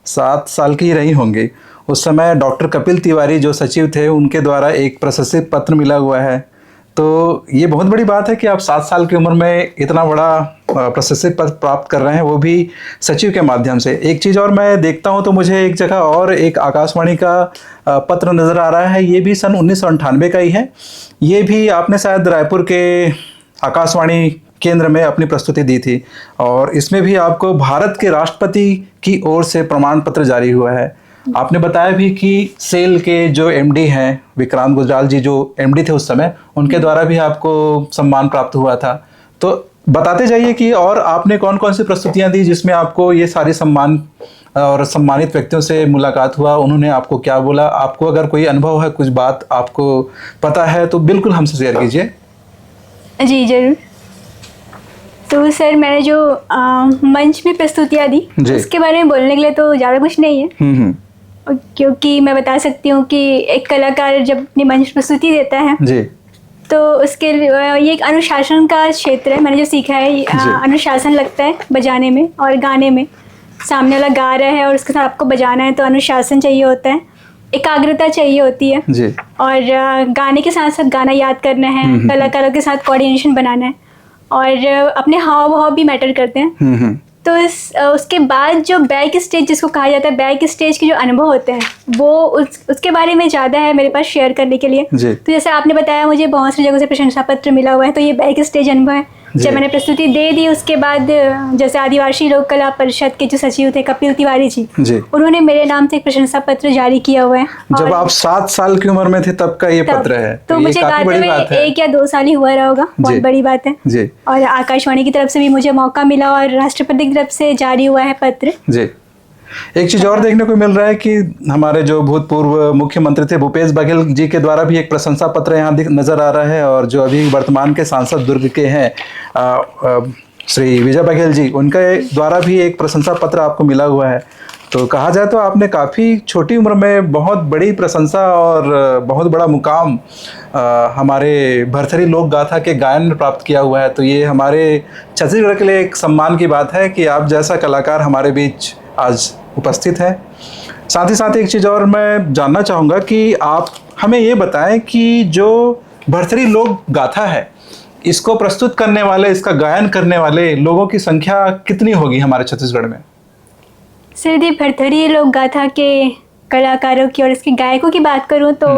7 साल की ही रही होंगी, उस समय डॉक्टर कपिल तिवारी जो सचिव थे उनके द्वारा एक प्रशस्ति पत्र मिला हुआ है। तो ये बहुत बड़ी बात है कि आप 7 साल की उम्र में इतना बड़ा प्रशस्ति पत्र प्राप्त कर रहे हैं, वो भी सचिव के माध्यम से। एक चीज़ और मैं देखता हूँ तो मुझे एक जगह और एक आकाशवाणी का पत्र नज़र आ रहा है, ये भी सन 1998 का ही है। ये भी आपने शायद रायपुर के आकाशवाणी केंद्र में अपनी प्रस्तुति दी थी और इसमें भी आपको भारत के राष्ट्रपति की ओर से प्रमाण पत्र जारी हुआ है। आपने बताया भी कि सेल के जो एमडी हैं विक्रांत गुजराल जी, जो एमडी थे उस समय, उनके द्वारा भी आपको सम्मान प्राप्त हुआ था। तो बताते जाइए कि और आपने कौन कौन सी प्रस्तुतियां दी जिसमें आपको ये सारे सम्मान और सम्मानित व्यक्तियों से मुलाकात हुआ, उन्होंने आपको क्या बोला? आपको अगर कोई अनुभव है, कुछ बात आपको पता है तो बिल्कुल हमसे शेयर कीजिए। जी जरूर। तो सर मैंने जो मंच में प्रस्तुतियां दी उसके बारे में बोलने के लिए तो ज़्यादा कुछ नहीं है, क्योंकि मैं बता सकती हूँ कि एक कलाकार जब अपनी मंच प्रस्तुति देता है जी, तो उसके ये एक अनुशासन का क्षेत्र है। मैंने जो सीखा है अनुशासन लगता है बजाने में और गाने में। सामने वाला गा रहा है और उसके साथ आपको बजाना है, तो अनुशासन चाहिए होता है, एकाग्रता चाहिए होती है जी। और गाने के साथ साथ गाना याद करना है, कलाकारों के साथ कोऑर्डिनेशन बनाना है और अपने हाव भाव भी मैटर करते हैं। तो उसके बाद जो बैक स्टेज जिसको कहा जाता है, बैक स्टेज के जो अनुभव होते हैं वो उसके बारे में ज़्यादा है मेरे पास शेयर करने के लिए। तो जैसे आपने बताया मुझे बहुत सी जगहों से प्रशंसा पत्र मिला हुआ है, तो ये बैक स्टेज अनुभव है। जब मैंने प्रस्तुति दे दी उसके बाद जैसे आदिवासी लोक कला परिषद के जो सचिव थे कपिल तिवारी जी, उन्होंने मेरे नाम से एक प्रशंसा पत्र जारी किया हुआ है। जब आप 7 साल की उम्र में थे तब का ये पत्र है, तो मुझे गाते हुए 1 या 2 साल ही हुआ रहा होगा, बहुत बड़ी बात है जी। और आकाशवाणी की तरफ से भी मुझे मौका मिला और राष्ट्रपति की तरफ से जारी हुआ है पत्र जी। एक चीज और देखने को मिल रहा है कि हमारे जो भूतपूर्व मुख्यमंत्री थे भूपेश बघेल जी के द्वारा भी एक प्रशंसा पत्र यहाँ नजर आ रहा है, और जो अभी वर्तमान के सांसद दुर्ग के हैं श्री विजय बघेल जी, उनके द्वारा भी एक प्रशंसा पत्र आपको मिला हुआ है। तो कहा जाए तो आपने काफ़ी छोटी उम्र में बहुत बड़ी प्रशंसा और बहुत बड़ा मुकाम हमारे भरथरी लोक गाथा के गायन में प्राप्त किया हुआ है। तो ये हमारे छत्तीसगढ़ के लिए एक सम्मान की बात है कि आप जैसा कलाकार हमारे बीच आज उपस्थित है। साथ ही साथ एक चीज़ और मैं जानना चाहूँगा कि आप हमें ये बताएं कि जो भरथरी लोक गाथा है, इसको प्रस्तुत करने वाले, इसका गायन करने वाले लोगों की संख्या कितनी होगी हमारे छत्तीसगढ़ में? सर यदि भरथरी लोक गाथा के कलाकारों की और इसके गायकों की बात करूँ तो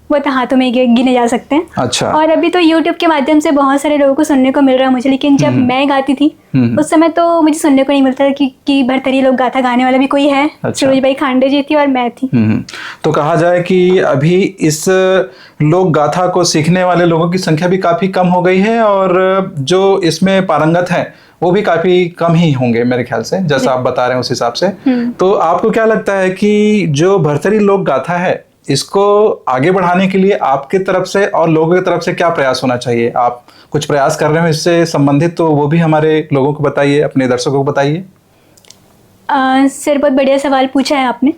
वो तो हाथों में गिने जा सकते हैं। अच्छा। और अभी तो यूट्यूब के माध्यम से बहुत सारे लोगों को सुनने को मिल रहा है मुझे, लेकिन जब मैं गाती थी उस समय तो मुझे सुनने को नहीं मिलता था कि भरथरी लोक गाथा गाने वाला भी कोई है। अच्छा। सूरज भाई खांडे जी थी और मैं थी। तो कहा जाए कि अभी इस लोक गाथा को सीखने वाले लोगों की संख्या भी काफी कम हो गई है और जो इसमें पारंगत हैं वो भी काफी कम ही होंगे मेरे ख्याल से, जैसा आप बता रहे हैं उस हिसाब से। तो आपको क्या लगता है कि जो भरथरी लोक गाथा है इसको आगे बढ़ाने के लिए आपकी तरफ से और लोगों की तरफ से क्या प्रयास होना चाहिए? आप कुछ प्रयास कर रहे हो इससे संबंधित, तो वो भी हमारे लोगों को बताइए, अपने दर्शकों को बताइए। सर बहुत बढ़िया सवाल पूछा है आपने।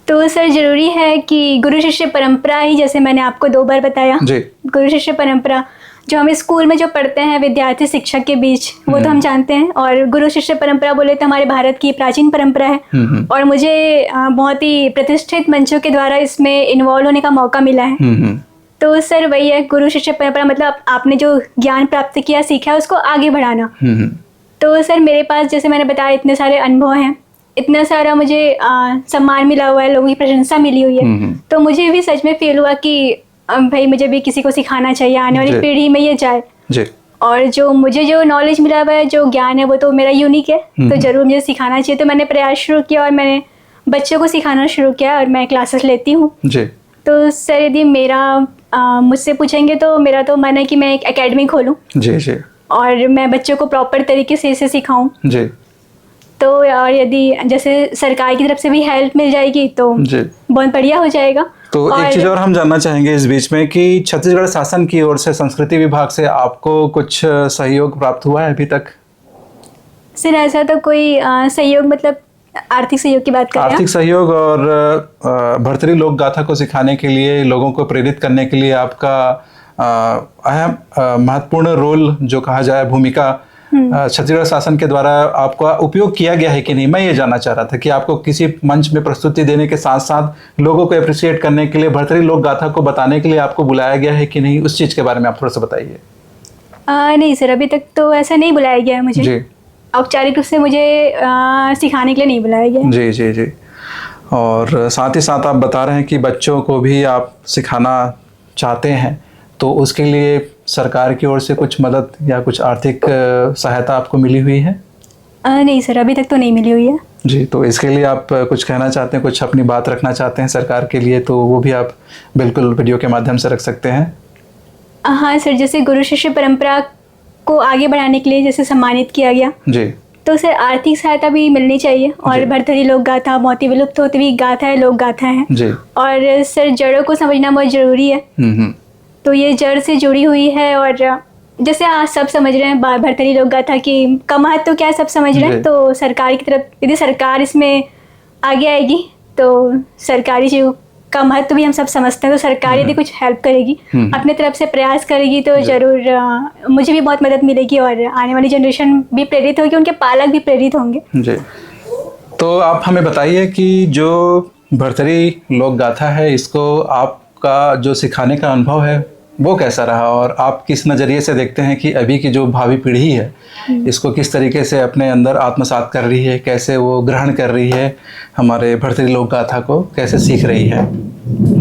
तो सर जरूरी है कि गुरु शिष्य परंपरा ही, जैसे मैंने आपको 2 बार बताया, गुरु शिष्य परंपरा जो हमें स्कूल में जो पढ़ते हैं विद्यार्थी शिक्षक के बीच, वो तो हम जानते हैं। और गुरु शिष्य परंपरा बोले तो हमारे भारत की प्राचीन परंपरा है और मुझे बहुत ही प्रतिष्ठित मंचों के द्वारा इसमें इन्वॉल्व होने का मौका मिला है। तो सर वही है गुरु शिष्य परंपरा, मतलब आपने जो ज्ञान प्राप्त किया सीखा उसको आगे बढ़ाना। तो सर मेरे पास जैसे मैंने बताया इतने सारे अनुभव हैं, इतना सारा मुझे सम्मान मिला हुआ है, लोगों की प्रशंसा मिली हुई है। तो मुझे भी सच में फील हुआ कि भाई मुझे भी किसी को सिखाना चाहिए, आने वाली पीढ़ी में ये जाए। और जो मुझे जो नॉलेज मिला हुआ है, जो ज्ञान है, वो तो मेरा यूनिक है, तो जरूर मुझे सिखाना चाहिए। तो मैंने प्रयास शुरू किया और मैंने बच्चों को सिखाना शुरू किया और मैं क्लासेस लेती हूँ। तो सर यदि मेरा मुझसे पूछेंगे तो मेरा तो मन है कि मैं एक एकेडमी खोलूँ और मैं बच्चों को प्रॉपर तरीके से इसे सिखाऊं। तो और यदि जैसे सरकार की तरफ से भी हेल्प मिल जाएगी तो बहुत बढ़िया हो जाएगा। तो एक चीज और हम जानना चाहेंगे इस बीच में कि छत्तीसगढ़ शासन की ओर से, संस्कृति विभाग से आपको कुछ सहयोग प्राप्त हुआ है अभी तक? सर ऐसा तो कोई सहयोग, मतलब आर्थिक सहयोग की बात कर रहे हैं? आर्थिक सहयोग और भरथरी लोक गाथा को सिखाने के लिए, लोगों को प्रेरित करने के लिए आपका अहम महत्वपूर्ण रोल जो कहा जाए, भूमिका छत्तीसगढ़ शासन के द्वारा आपका उपयोग किया गया है कि नहीं, मैं ये जानना चाह रहा था कि आपको किसी मंच में प्रस्तुति देने के साथ साथ लोगों को अप्रिशिएट करने के लिए, भरथरी लोक गाथा को बताने के लिए आपको बुलाया गया है कि नहीं, उस चीज़ के बारे में आप थोड़ा सा बताइए। नहीं सर, अभी तक तो ऐसा नहीं बुलाया गया है मुझे जी। औपचारिक रूप से मुझे सिखाने के लिए नहीं बुलाया गया। जी जी जी। और साथ ही साथ आप बता रहे हैं कि बच्चों को भी आप सिखाना चाहते हैं, तो उसके लिए सरकार की ओर से कुछ मदद या कुछ आर्थिक सहायता आपको मिली हुई है? नहीं सर, अभी तक तो नहीं मिली हुई है। जी, तो इसके लिए आप कुछ कहना चाहते हैं, कुछ अपनी बात रखना चाहते हैं सरकार के लिए, तो वो भी आप बिल्कुल वीडियो के माध्यम से रख सकते हैं। हाँ सर, जैसे गुरु शिष्य परंपरा को आगे बढ़ाने के लिए जैसे सम्मानित किया गया जी, तो सर आर्थिक सहायता भी मिलनी चाहिए। और भरथरी लोक गाथा बहुत ही विलुप्त होती हुई गाथा है, लोक गाथा है जी। और सर जड़ों को समझना बहुत जरूरी है। तो ये जड़ से जुड़ी हुई है और जैसे आज सब समझ रहे हैं भरथरी लोक गाथा की का महत्व तो क्या है, सब समझ रहे हैं। तो सरकार की तरफ यदि सरकार इसमें आगे आएगी तो सरकारी चीज़ों का महत्व भी हम सब समझते हैं। तो सरकार यदि कुछ हेल्प करेगी, अपने तरफ से प्रयास करेगी, तो जरूर मुझे भी बहुत मदद मिलेगी और आने वाली जनरेशन भी प्रेरित होगी, उनके पालक भी प्रेरित होंगे जी। तो आप हमें बताइए कि जो भरथरी लोक गाथा है, इसको आपका जो सिखाने का अनुभव है वो कैसा रहा और आप किस नज़रिए से देखते हैं कि अभी की जो भावी पीढ़ी है इसको किस तरीके से अपने अंदर आत्मसात कर रही है, कैसे वो ग्रहण कर रही है, हमारे भरथरी लोक गाथा को कैसे सीख रही है?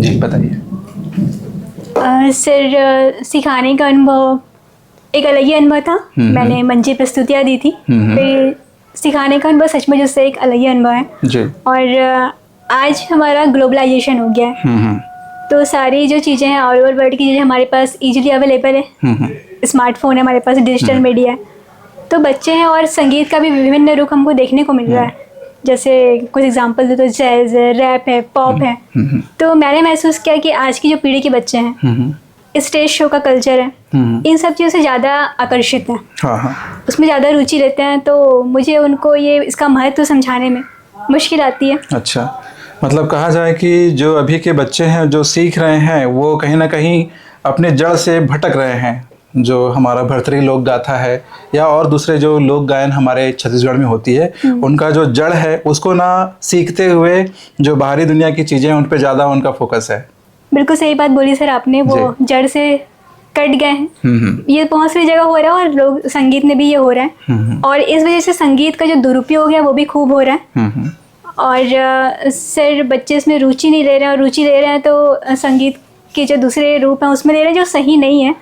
जी बताइए। सर सिखाने का अनुभव एक अलग ही अनुभव था। मैंने मंची प्रस्तुतियाँ दी थी, फिर सिखाने का अनुभव सचमुच उससे एक अलग ही अनुभव है जी। और आज हमारा ग्लोबलाइजेशन हो गया है, तो सारी जो चीज़ें हैं ऑल ओवर वर्ल्ड की चीज़ें हमारे पास इजीली अवेलेबल है। स्मार्टफोन है हमारे पास, डिजिटल मीडिया है, तो बच्चे हैं और संगीत का भी विभिन्न रूप हमको देखने को मिल रहा है। जैसे कुछ एग्जांपल दो तो जैज है, रैप है, पॉप है। तो मैंने महसूस किया कि आज की जो पीढ़ी के बच्चे हैं स्टेज शो का कल्चर है, इन सब चीज़ों से ज़्यादा आकर्षित हैं, उसमें ज़्यादा रुचि लेते हैं। तो मुझे उनको ये इसका महत्व समझाने में मुश्किल आती है। अच्छा, मतलब कहा जाए कि जो अभी के बच्चे हैं जो सीख रहे हैं वो कहीं ना कहीं अपने जड़ से भटक रहे हैं। जो हमारा भरथरी लोक गाथा है या और दूसरे जो लोक गायन हमारे छत्तीसगढ़ में होती है, उनका जो जड़ है उसको ना सीखते हुए जो बाहरी दुनिया की चीज़ें हैं उन पर ज़्यादा उनका फोकस है। बिल्कुल सही बात बोली सर आपने, वो जड़ से कट गए हैं। ये बहुत सारी जगह हो रहा है और लोग संगीत में भी ये हो रहा है और इस वजह से संगीत का जो दुरुपयोग है वो भी खूब हो रहा है। और सर बच्चे इसमें रुचि नहीं ले रहे हैं, और रुचि ले रहे हैं तो संगीत के जो दूसरे रूप हैं उसमें ले रहे हैं जो सही नहीं है।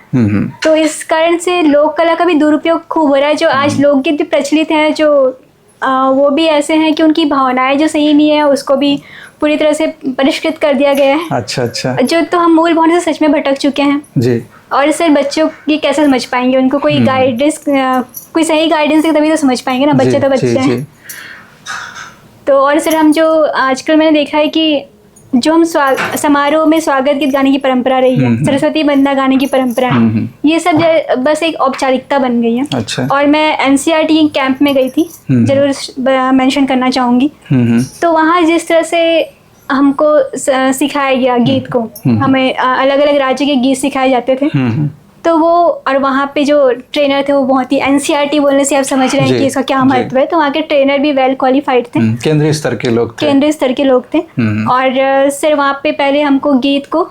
तो इस कारण से लोक कला का भी दुरुपयोग खूब हो रहा है। जो आज लोकगीत भी प्रचलित हैं, जो वो भी ऐसे हैं कि उनकी भावनाएं जो सही नहीं है उसको भी पूरी तरह से परिष्कृत कर दिया गया है। अच्छा अच्छा। जो तो हम मूल भावना से सच में भटक चुके हैं जी। और सर बच्चों की कैसे समझ पाएंगे, उनको कोई गाइडेंस, कोई सही गाइडेंस दे तभी तो समझ पाएंगे ना, बच्चे तो बच्चे हैं। तो और सर हम जो आजकल मैंने देखा है कि जो हम समारोह में स्वागत गीत गाने की परंपरा रही है, सरस्वती वंदना गाने की परंपरा है, ये सब बस एक औपचारिकता बन गई है। अच्छा। और मैं एनसीईआरटी कैंप में गई थी, जरूर मेंशन करना चाहूँगी। तो वहाँ जिस तरह से हमको सिखाया गया गीत को, हमें अलग अलग राज्य के गीत सिखाए जाते थे, तो वो और वहाँ पे जो ट्रेनर थे वो बहुत ही, एनसीईआरटी बोलने से आप समझ रहे हैं कि इसका क्या महत्व है, तो वहाँ के ट्रेनर भी वेल क्वालिफाइड थे, केंद्रीय स्तर के लोग थे। और सर वहाँ पे पहले हमको गीत को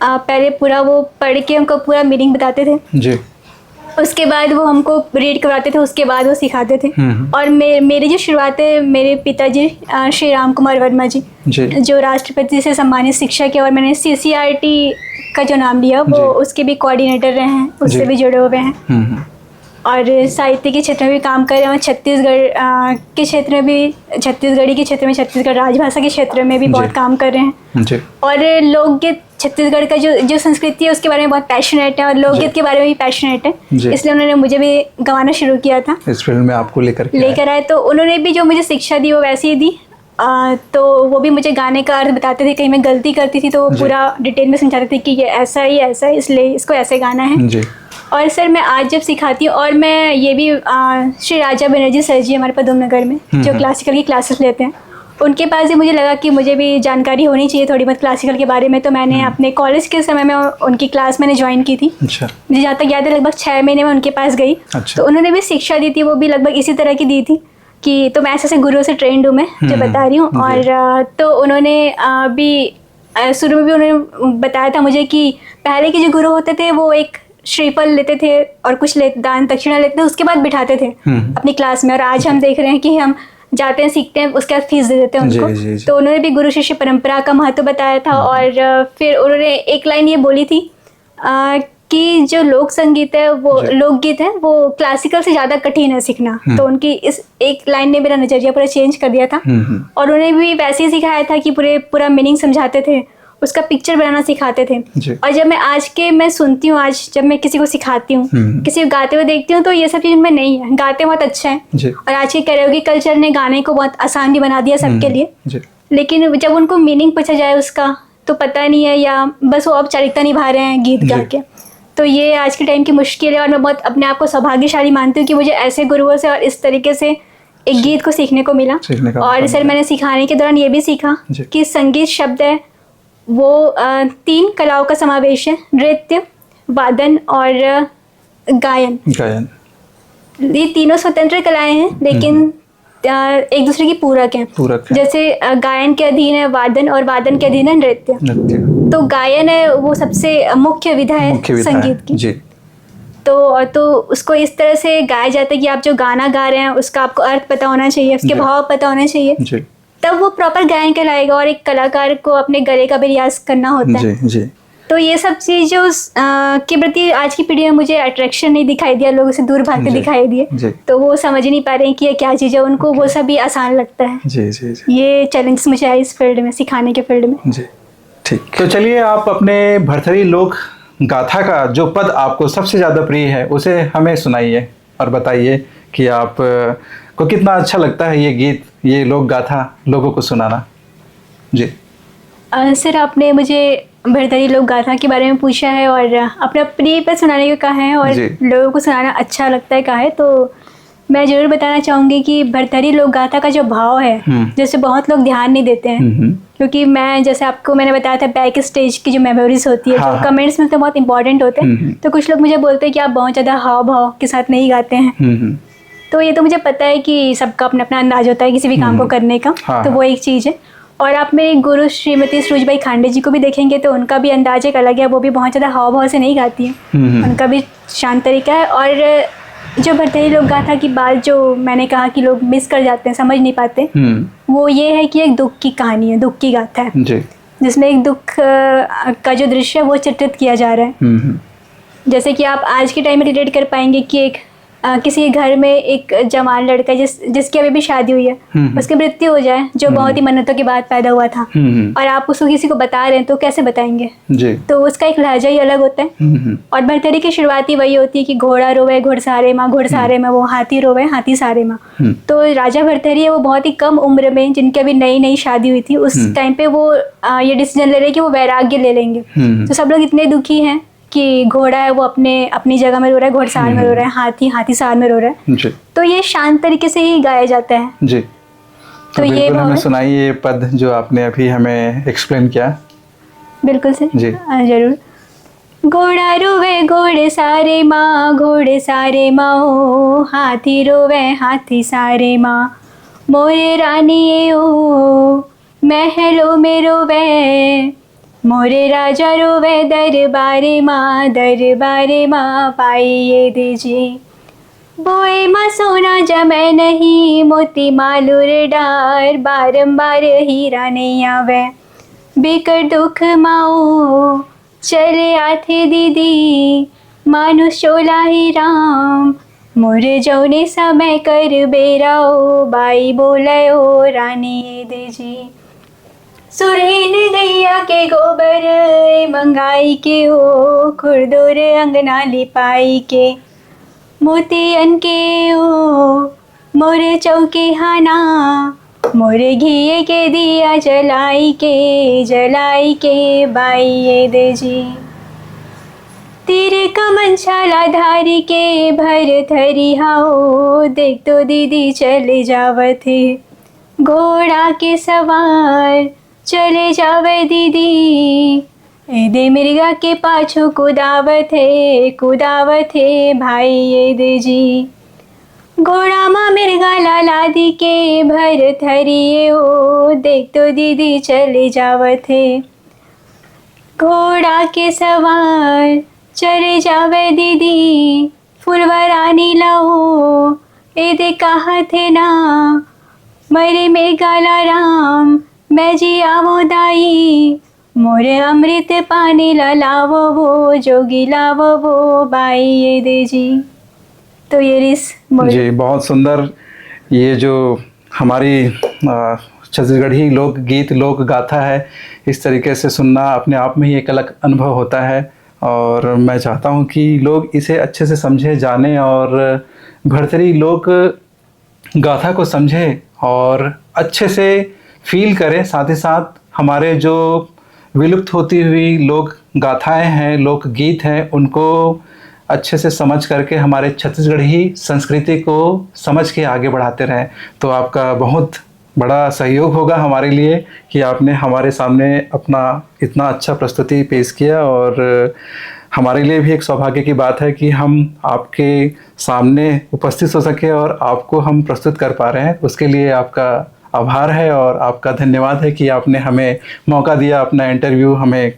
पहले पूरा वो पढ़ के हमको पूरा मीनिंग बताते थे जी। उसके बाद वो हमको रीड करवाते थे, उसके बाद वो सिखाते थे। और मेरी जो शुरुआत है, मेरे पिताजी श्री राम कुमार वर्मा जी जो राष्ट्रपति से सम्मानित शिक्षक है, और मैंने CCRT का जो नाम लिया वो उसके भी कोऑर्डिनेटर रहे हैं, उससे भी जुड़े हुए हैं। और साहित्य के क्षेत्र में भी काम कर रहे हैं, और छत्तीसगढ़ के क्षेत्र में भी, छत्तीसगढ़ी के क्षेत्र में, छत्तीसगढ़ राजभाषा के क्षेत्र में भी बहुत काम कर रहे हैं। और लोकगीत छत्तीसगढ़ का जो संस्कृति है उसके बारे में बहुत पैशनेट है, और लोकगीत के बारे में भी पैशनेट है, इसलिए उन्होंने मुझे भी गवाना शुरू किया था, इस फील्ड में आपको लेकर आए। तो उन्होंने भी जो मुझे शिक्षा दी वो वैसी ही दी। तो वो भी मुझे गाने का अर्थ बताते थे, कहीं मैं गलती करती थी तो वो पूरा डिटेल में समझाते थे कि ये ऐसा है, इसलिए इसको ऐसे गाना है। और सर मैं आज जब सिखाती हूँ, और मैं ये भी श्री राजा बनर्जी सर जी हमारे पदम नगर में जो क्लासिकल की क्लासेस लेते हैं, उनके पास भी मुझे लगा कि मुझे भी जानकारी होनी चाहिए थोड़ी बहुत क्लासिकल के बारे में। तो मैंने अपने कॉलेज के समय में उनकी क्लास मैंने ज्वाइन की थी। अच्छा। मुझे जहाँ तक याद है लगभग 6 महीने में उनके पास गई। अच्छा। तो उन्होंने भी शिक्षा दी थी, वो भी लगभग इसी तरह की दी थी कि, तो मैं ऐसे गुरुओं से ट्रेंड हूँ मैं जो बता रही हूँ। और तो उन्होंने भी शुरू में भी उन्होंने बताया था मुझे कि पहले के जो गुरु होते थे वो एक श्रीफल लेते थे और कुछ दान दक्षिणा लेते थे, उसके बाद बिठाते थे अपनी क्लास में। और आज हम देख रहे हैं कि हम जाते हैं, सीखते हैं, उसके बाद फीस दे देते हैं उनको। जी। तो उन्होंने भी गुरु शिष्य परंपरा का महत्व बताया था। और फिर उन्होंने एक लाइन ये बोली थी कि जो लोक संगीत है, वो लोकगीत है, वो क्लासिकल से ज़्यादा कठिन है सीखना। तो उनकी इस एक लाइन ने मेरा नज़रिया पूरा चेंज कर दिया था। और उन्हें भी वैसे ही सिखाया था कि पूरा मीनिंग समझाते थे, उसका पिक्चर बनाना सिखाते थे। और जब मैं सुनती हूँ, आज जब मैं किसी को सिखाती हूँ, किसी को गाते हुए देखती हूँ, तो ये सब चीज़ में नहीं है। गाते बहुत अच्छा है, और आज के कैरोगी कल्चर ने गाने को बहुत आसान भी बना दिया सबके लिए। लेकिन जब उनको मीनिंग पूछा जाए उसका, तो पता नहीं है, या बस वो औपचारिकता निभा रहे हैं गीत गा के। तो ये आज के टाइम की मुश्किल है, और मैं बहुत अपने आप को सौभाग्यशाली मानती हूँ कि मुझे ऐसे गुरुओं से और इस तरीके से एक गीत को सीखने को मिला। और सर मैंने सिखाने के दौरान ये भी सीखा कि संगीत शब्द है वो 3 कलाओं का समावेश है, नृत्य, वादन और गायन। ये तीनों स्वतंत्र कलाएं हैं, लेकिन एक दूसरे की पूरक हैं। जैसे गायन के अधीन है वादन, और वादन के अधीन है नृत्य। तो गायन है वो सबसे मुख्य विधा है संगीत की। तो उसको इस तरह से गाया जाता है कि आप जो गाना गा रहे हैं उसका आपको अर्थ पता होना चाहिए, उसके भाव पता होना चाहिए, तब वो प्रॉपर गायन कहलाएगा। और एक कलाकार को अपने गले का भी रियाज करना होता है। तो ये सब चीज़ जो के प्रति आज की पीढ़ी में मुझे अट्रैक्शन नहीं दिखाई दिया, लोगों से दूर भागते दिखाई दिए, तो वो समझ नहीं पा रहे हैं कि ये क्या चीज़ है, उनको वो सब भी आसान लगता है। ये चैलेंज मुझे आए इस फील्ड में, सिखाने के फील्ड में। ठीक। तो चलिए, आप अपने भरथरी लोक गाथा का जो पद आपको सबसे ज़्यादा प्रिय है उसे हमें सुनाइए और बताइए कि आप को कितना अच्छा लगता है ये गीत, ये लोक गाथा लोगों को सुनाना। जी। सर आपने मुझे भरथरी लोक गाथा के बारे में पूछा है और अपना प्रिय पद सुनाने को कहा है, और लोगों को सुनाना अच्छा लगता है कहा है, तो मैं ज़रूर बताना चाहूँगी कि भरथरी लोक गाथा का जो भाव है, जैसे बहुत लोग ध्यान नहीं देते हैं, क्योंकि जैसे आपको मैंने बताया था बैक स्टेज की जो मेमोरीज होती है, जो कमेंट्स में तो बहुत इंपॉर्टेंट होते हैं, तो कुछ लोग मुझे बोलते हैं कि आप बहुत ज़्यादा हाव भाव के साथ नहीं गाते हैं। तो ये तो मुझे पता है कि सबका अपना अपना अंदाज होता है किसी भी काम को करने का, तो वो एक चीज़ है। और आप मेरे गुरु श्रीमती सुरुजबाई खांडे जी को भी देखेंगे तो उनका भी अंदाज एक अलग है, वो भी बहुत ज़्यादा हाव भाव से नहीं गाती है, उनका भी शांत तरीका है। और जो भरथरी लोक गाथा की बात जो मैंने कहा कि लोग मिस कर जाते हैं, समझ नहीं पाते, वो ये है कि एक दुख की कहानी है, दुख की गाथा है जी। जिसमें एक दुख का जो दृश्य है वो चित्रित किया जा रहा है। जैसे कि आप आज के टाइम में रिलेट कर पाएंगे कि एक किसी घर में एक जवान लड़का जिसकी अभी भी शादी हुई है, उसकी मृत्यु हो जाए, जो बहुत ही मन्नतों के बाद पैदा हुआ था, और आप उसको किसी को बता रहे हैं तो कैसे बताएंगे जी। तो उसका एक लहजा ही अलग होता है। और भरथरी की शुरुआती वही होती है कि घोड़ा रोवे घुड़सवारे माँ, घुड़सवारे में वो हाथी रोवे हाथी सारे माँ। तो राजा भरथरी है वो बहुत ही कम उम्र में, जिनकी अभी नई नई शादी हुई थी, उस टाइम पे वो ये डिसीजन ले रहे हैं कि वो वैराग्य ले लेंगे। तो सब लोग इतने दुखी हैं कि घोड़ा है वो अपनी जगह में रो रहा है, घोड़सवार में रो रहा है, हाथी सार में रो रहा है जी। तो ये शांत तरीके से ही गाया जाता है जी। तो ये हमें सुनाइए ये पद जो आपने अभी हमें एक्सप्लेन किया। बिल्कुल सर जी, जरूर। घोड़ा रोवे घोड़े सारे माँ, घोड़े सारे माँ ओ, हाथी रोवे हाथी सारे माँ, मोरे रानी ओ महलों में रोवे, मोरे राजा रोवे दरबारे माँ पाइए दीजिए, बोए माँ सोना जमै नहीं, मोती मालूर डार, बारंबार हीरा नहीं आवे, बेकर दुख माओ चले आथे दीदी, मानुष चोला ही राम, मोरे जौने समय कर बेराओ, बाई बोलयो रानी दीजी, सुरहीन गैया के गोबर मंगाई के ओ, खुरदुर अंगना लिपाई के, मोतियन के ओ मोरे चौके हाना, मोरे घिए के दिया जलाई के बाइये दे जी, तीर कमन छाला धारी के भरथरी हाओ, देख तो दीदी चले जावत है, घोड़ा के सवार चले जावे दीदी, दे मिर्गा के पाछो कुदावत है भाई ये दे जी, घोड़ा माँ मिर्गा लाला दी के भरथरी ओ, देख तो दीदी चले जावत है, घोड़ा के सवार चले जावे दीदी, फुलवरानी लाओ दे कहा थे ना, मरे में गाला राम मैं जी आवो दाई, मोरे अमृत पानी लावो वो, जोगी लावो वो बाई ये दे जी। तो ये रिस जी बहुत सुंदर। ये जो हमारी छत्तीसगढ़ी लोकगीत लोक गाथा है, इस तरीके से सुनना अपने आप में ही एक अलग अनुभव होता है, और मैं चाहता हूँ कि लोग इसे अच्छे से समझें, जानें और भरथरी लोक गाथा को समझें और अच्छे से फील करें। साथ ही साथ हमारे जो विलुप्त होती हुई लोक गाथाएं हैं, लोक गीत हैं, उनको अच्छे से समझ करके हमारे छत्तीसगढ़ी संस्कृति को समझ के आगे बढ़ाते रहें। तो आपका बहुत बड़ा सहयोग होगा हमारे लिए कि आपने हमारे सामने अपना इतना अच्छा प्रस्तुति पेश किया, और हमारे लिए भी एक सौभाग्य की बात है कि हम आपके सामने उपस्थित हो सके और आपको हम प्रस्तुत कर पा रहे हैं। उसके लिए आपका आभार है और आपका धन्यवाद है कि आपने हमें मौका दिया अपना इंटरव्यू हमें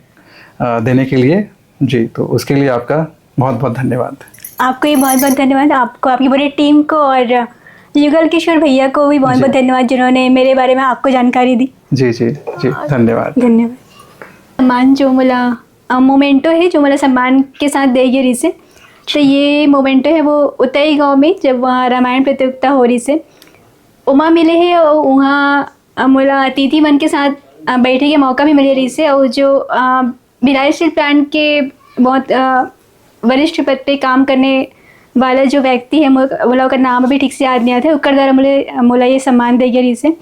देने के लिए। जी, तो उसके लिए आपका बहुत बहुत धन्यवाद। आपको भी बहुत बहुत धन्यवाद, आपको, आपकी पूरी टीम को, और युगल किशोर भैया को भी बहुत बहुत धन्यवाद जिन्होंने मेरे बारे में आपको जानकारी दी। जी जी जी, धन्यवाद धन्यवाद। सम्मान जो मला मोमेंटो है, जो मला सम्मान के साथ देगी रही से, तो ये मोमेंटो है वो उतई गांव में जब वहाँ रामायण प्रतियोगिता हो रही से उमा मिले है, और वहाँ मला अतिथि मन के साथ बैठे के मौका भी मिले रही से, और जो भिलाई स्टील प्लांट के बहुत वरिष्ठ पद पे काम करने वाला जो व्यक्ति है, मोला का नाम अभी ठीक से याद नहीं आता है, उकर द्वारा मोला ये सम्मान देगी रही से।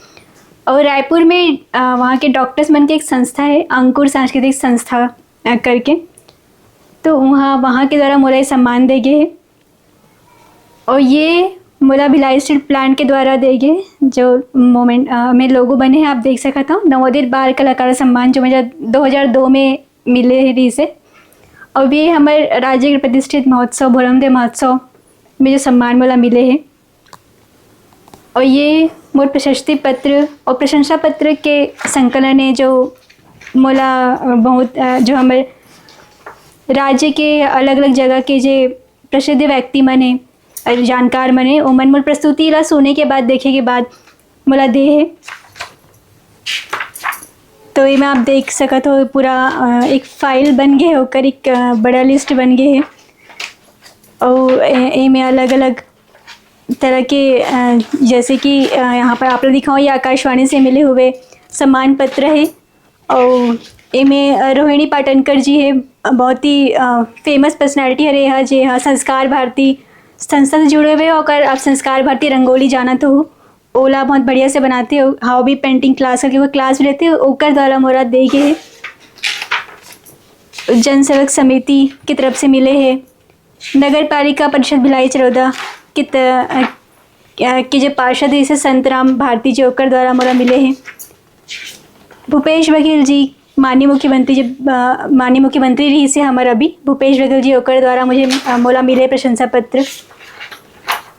और रायपुर में वहाँ के डॉक्टर्स मन के एक संस्था है, अंकुर सांस्कृतिक संस्था करके, तो वहाँ के द्वारा मोला ये सम्मान देगे है, और ये मोला भिलाई स्टील प्लांट के द्वारा देगे जो मोमेंट में लोगो बने हैं। आप देख सकता हूँ नवोदित बाल कलाकार सम्मान जो मुझे 2002 में मिले है रही से, और ये हमारे राज्य के प्रतिष्ठित महोत्सव भोरमदेव महोत्सव में जो सम्मान मोला मिले हैं। और ये मोट प्रशस्ति पत्र और प्रशंसा पत्र के संकलन है जो मोला बहुत जो हमारे राज्य के अलग अलग जगह के जो प्रसिद्ध व्यक्ति मन हैं जानकार मने ओ मनमूल प्रस्तुति ला सुने के बाद देखे के बाद मोला दे है। तो ये में आप देख सकत हो पूरा एक फाइल बन गए होकर एक बड़ा लिस्ट बन गए है और ए में अलग अलग तरह के जैसे कि यहाँ पर आप लोग दिखाओ ये आकाशवाणी से मिले हुए सम्मान पत्र है और इनमें रोहिणी पाटनकर जी है बहुत ही फेमस पर्सनालिटी है यहाँ जे हाँ संस्कार भारती संस्था से जुड़े हुए होकर आप संस्कार भारती रंगोली जाना तो हो ओला बहुत बढ़िया से बनाते हो हाउ भी पेंटिंग क्लास करके वो क्लास भी लेते हो ओकर द्वारा मोरा दे के है। जन सेवक समिति की तरफ से मिले हैं। नगर पालिका परिषद भिलाई चरौदा के जो पार्षद है इसे संतराम भारती जी ओकर द्वारा मोरा मिले हैं। भूपेश बघेल जी माननीय मुख्यमंत्री रही से हमारा अभी भूपेश बघेल जी ओकर द्वारा मुझे मोला मिले प्रशंसा पत्र।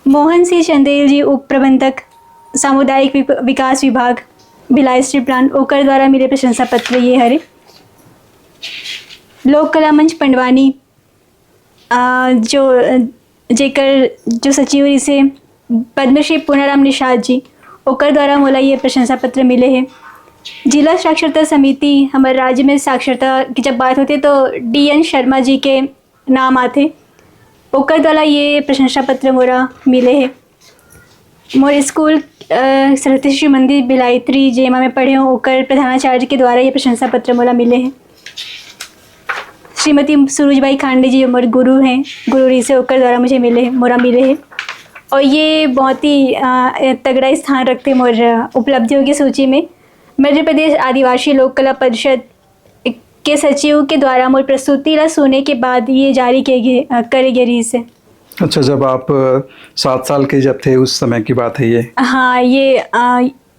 मोहन सिंह चंदेल जी उप प्रबंधक सामुदायिक विकास विभाग भिलाई स्ट्रीट प्लान ओकर द्वारा मिले प्रशंसा पत्र ये हरे। लोक कला मंच पंडवानी जो सचिव रही से पद्मश्री पूर्णाराम निषाद जी ओकर द्वारा मोला ये प्रशंसा पत्र मिले हैं। जिला साक्षरता समिति हमारे राज्य में साक्षरता की जब बात होती है तो DN शर्मा जी के नाम आते ओकर द्वारा ये प्रशंसा पत्र मोरा मिले हैं। मोर स्कूल सरस्वती शिशु मंदिर भिलाई जेमा में पढ़े हूँ ओकर प्रधानाचार्य के द्वारा ये प्रशंसा पत्र मोला मिले हैं। श्रीमती सुरुजबाई खांडे जी मोर गुरु हैं गुरु री से ओकर द्वारा मुझे मोरा मिले हैं और ये बहुत ही तगड़ा स्थान रखते मोर उपलब्धियों की सूची में। मध्य प्रदेश आदिवासी लोक कला परिषद के सचिव के द्वारा मोर प्रस्तुति ला सुने के बाद ये जारी करे गए से। अच्छा, जब आप 7 साल के जब थे उस समय की बात है ये? हाँ, ये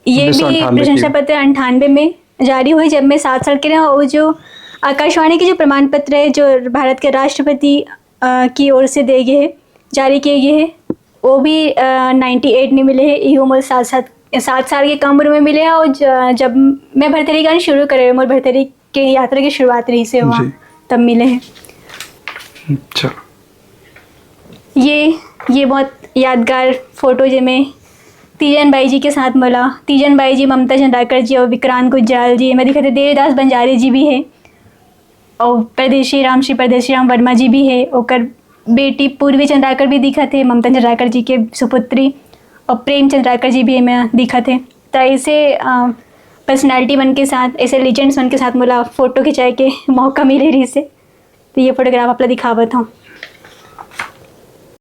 भी प्रशंसा पत्र 98 में जारी हुई जब मैं 7 साल के रहा। वो जो आकाशवाणी के जो प्रमाण पत्र है जो भारत के राष्ट्रपति की ओर से दे गए हैं जारी किए गए हैं वो भी 98 में मिले हैं। ये उम्र 7 साल की कम उम्र में मिले हैं और जब मैं भरतरी गाना शुरू करे मोर भरतरी के यात्रा की शुरुआत रही से वहाँ तब मिले हैं। अच्छा, ये बहुत यादगार फोटो जिसमें तीजन बाई जी के साथ मिला। तीजन बाई जी, ममता चंद्राकर जी और विक्रांत गुज्जाल जी मैं दिखा थे। देवदास बंजारे जी भी है और परदेशी राम वर्मा जी भी है। ओकर बेटी पूर्वी चंद्राकर भी दिखा थे, ममता चंद्राकर जी के सुपुत्री, और प्रेम चंद्राकर जी भी मैं दिखा थे। तो ऐसे पर्सनालिटी बन के साथ ऐसे लीजेंड्स बन के साथ मुला फ़ोटो खिंचाए के मौका मिले रही से। तो ये फोटोग्राफ आप दिखावत हूँ।